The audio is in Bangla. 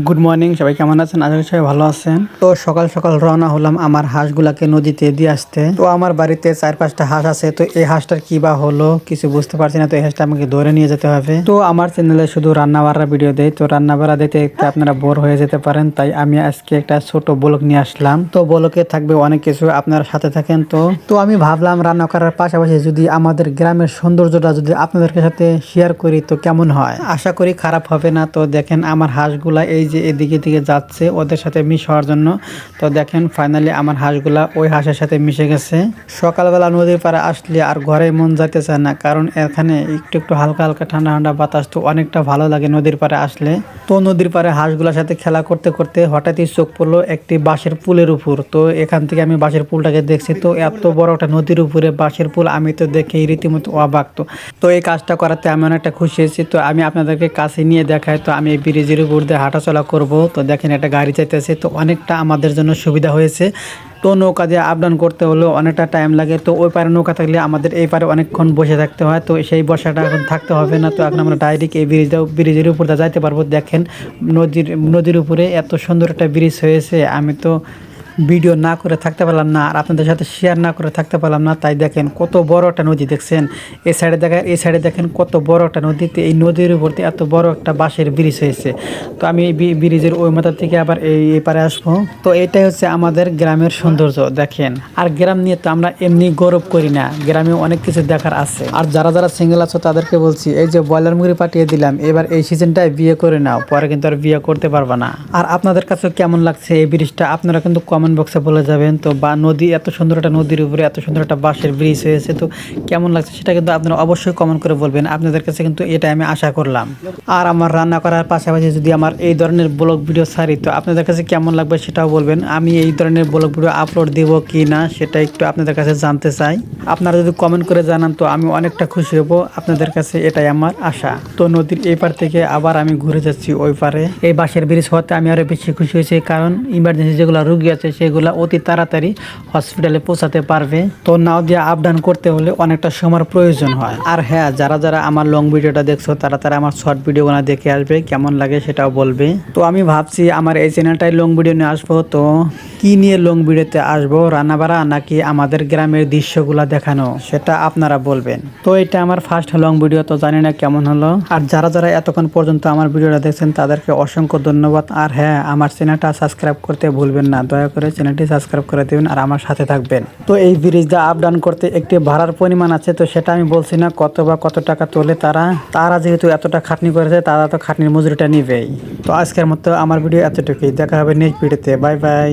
গুড মর্নিং, সবাই কেমন আছেন? আশা করি সবাই ভালো আছেন। তো সকাল সকাল রওনা হলাম আমার হাঁসগুলাকে নদীতে দিয়ে আসতে। তো আমার বাড়িতে 4-5টা হাঁস আছে, তো এই হাঁসটার কি বা হলো কিছু বুঝতে পারছি না। তো এই হাঁসটা আমাকে ধরে নিয়ে যেতে হবে। তো আমার চ্যানেলে শুধু রান্না বাড়ার ভিডিও দেয়, তো রান্না বাড়া দিতে আপনারা বোর হয়ে যেতে পারেন, তাই আমি আজকে একটা ছোট ব্লগ নিয়ে আসলাম। তো ব্লগে থাকবে অনেক কিছু, আপনারা সাথে থাকেন। তো আমি ভাবলাম রান্না করার পাশাপাশি যদি আমাদের গ্রামের সৌন্দর্যটা যদি আপনাদের সাথে শেয়ার করি তো কেমন হয়। আশা করি খারাপ হবে না। তো দেখেন আমার হাঁসগুলা এই যে এদিকে দিকে যাচ্ছে ওদের সাথে মিশ হওয়ার জন্য। তো দেখেন ফাইনালি আমার হাঁসগুলা ওই হাঁসের সাথে মিশে গেছে। সকালবেলা নদীর পাড়ে আসলে আর ঘরে মন যাইতে চায় না, কারণ এখানে একটু একটু হালকা হালকা ঠান্ডা ঠান্ডা বাতাস, তো অনেকটা ভালো লাগে নদীর পাড়ে আসলে। তো নদীর পাড়ে হাঁসগুলোর সাথে খেলা করতে করতে হঠাৎই চোখ পড়লো একটি বাঁশের পুলের উপর। তো এখান থেকে আমি বাঁশের পুলটাকে দেখছি, তো এত বড় একটা নদীর উপরে বাঁশের পুল আমি তো দেখে রীতিমতো অবাক। তো এই কাজটা করাতে আমি অনেকটা খুশি হয়েছি। তো আমি আপনাদেরকে কাছে নিয়ে দেখাই। তো আমি এই ব্রিজের উপর দিয়ে হাঁটাচলা করব। তো দেখেন একটা গাড়ি চাইতেছে, তো অনেকটা আমাদের জন্য সুবিধা হয়েছে। তো নৌকা দিয়ে আপ ডাউন করতে হলেও অনেকটা টাইম লাগে। তো ওই পারে নৌকা থাকলে আমাদের এই পারে অনেকক্ষণ বসে থাকতে হয়, তো সেই বসাটা এখন থাকতে হবে না। তো এখন আমরা ডাইরেক্ট এই ব্রিজের উপর দিয়ে যাইতে পারবো। দেখেন নদীর উপরে এত সুন্দর একটা ব্রিজ হয়েছে, আমি তো ভিডিও না করে থাকতে পারলাম না, আর আপনাদের সাথে শেয়ার না করে থাকতে পারলাম না। তাই দেখেন কত বড় একটা নদী, দেখছেন এই সাইডে দেখেন কত বড় একটা নদীতে, এই নদীর উপর দিয়ে এত বড় একটা বাঁশের ব্রিজ হয়েছে। তো আমি এই ব্রিজের ওই মাথা থেকে আবার এই পারে আসবো। তো এটাই হচ্ছে আমাদের গ্রামের সৌন্দর্য দেখেন। আর গ্রাম নিয়ে তো আমরা এমনি গৌরব করি না, গ্রামে অনেক কিছু দেখার আছে। আর যারা যারা সিঙ্গেল আছো তাদেরকে বলছি, এই যে ব্রয়লার মুরগি পাঠিয়ে দিলাম, এবার এই সিজনটায় বিয়ে করে নাও, পরে কিন্তু আর বিয়ে করতে পারবা না। আর আপনাদের কাছে কেমন লাগছে এই ব্রিজটা আপনারা কিন্তু কমেন্ট বক্সে বলে যাবেন। তো বা নদী এত সুন্দর একটা নদীর উপরে এত সুন্দর একটা বাঁশের ব্রিজ হয়েছে, তো কেমন লাগছে সেটা কিন্তু আপনারা অবশ্যই কমেন্ট করে বলবেন। আপনাদের কাছে কিন্তু এটা আমি আশা করলাম। আর আমার রান্না করার পাশাপাশি যদি আমার এই ধরনের ব্লগ ভিডিও ছাড়ি তো আপনাদের কাছে কেমন লাগবে সেটাও বলবেন। আমি এই ধরনের ব্লগ ভিডিও আপলোড দেব কি না সেটা একটু আপনাদের কাছে জানতে চাই। আপনারা যদি কমেন্ট করে জানান তো আমি অনেকটা খুশি হব আপনাদের কাছে, এটাই আমার আশা। তো নদীর এই পার থেকে আবার আমি ঘুরে যাচ্ছি ওই পারে। এই বাঁশের ব্রিজ হওয়াতে আমি আরো বেশি খুশি হয়েছি, কারণ ইমার্জেন্সি যেগুলো রোগী আছে সেগুলো অতি তাড়াতাড়ি হসপিটালে পৌঁছাতে পারবে। তো নাও দিয়ে আপ ডাউন করতে হলে অনেকটা সময়ের প্রয়োজন হয়। আর হ্যাঁ, যারা যারা আমার লং ভিডিওটা দেখছো তারা তারা আমার শর্ট ভিডিওগুলো দেখে আসবে, কেমন লাগে সেটাও বলবে। তো আমি ভাবছি আমার এই চ্যানেলটাই লং ভিডিও নিয়ে আসবো। তো কি নিয়ে লং ভিডিওতে আসবো, রান্নাবাড়া নাকি আমাদের গ্রামের দৃশ্যগুলো দেখানো, সেটা আপনারা বলবেন। তো এটা আমার ফার্স্ট লং ভিডিও, তো জানি না কেমন হলো। আর যারা যারা এতক্ষণ পর্যন্ত আমার ভিডিওটা দেখছেন তাদেরকে অসংখ্য ধন্যবাদ। আর হ্যাঁ, আমার চ্যানেলটা সাবস্ক্রাইব করতে ভুলবেন না, দয়া করে চ্যানেলটি সাবস্ক্রাইব করে দেবেন আর আমার সাথে থাকবেন। তো এই ব্রিজটা আপ ডাউন করতে একটি ভাড়ার পরিমাণ আছে, তো সেটা আমি বলছি না কত টাকা তোলে তারা যেহেতু এতটা খাটনি করেছে তারা তো খাটনির মজুরিটা নিবেই। তো আজকের মতো আমার ভিডিও এতটুকুই, দেখা হবে নেক্সট ভিডিওতে। Bye bye.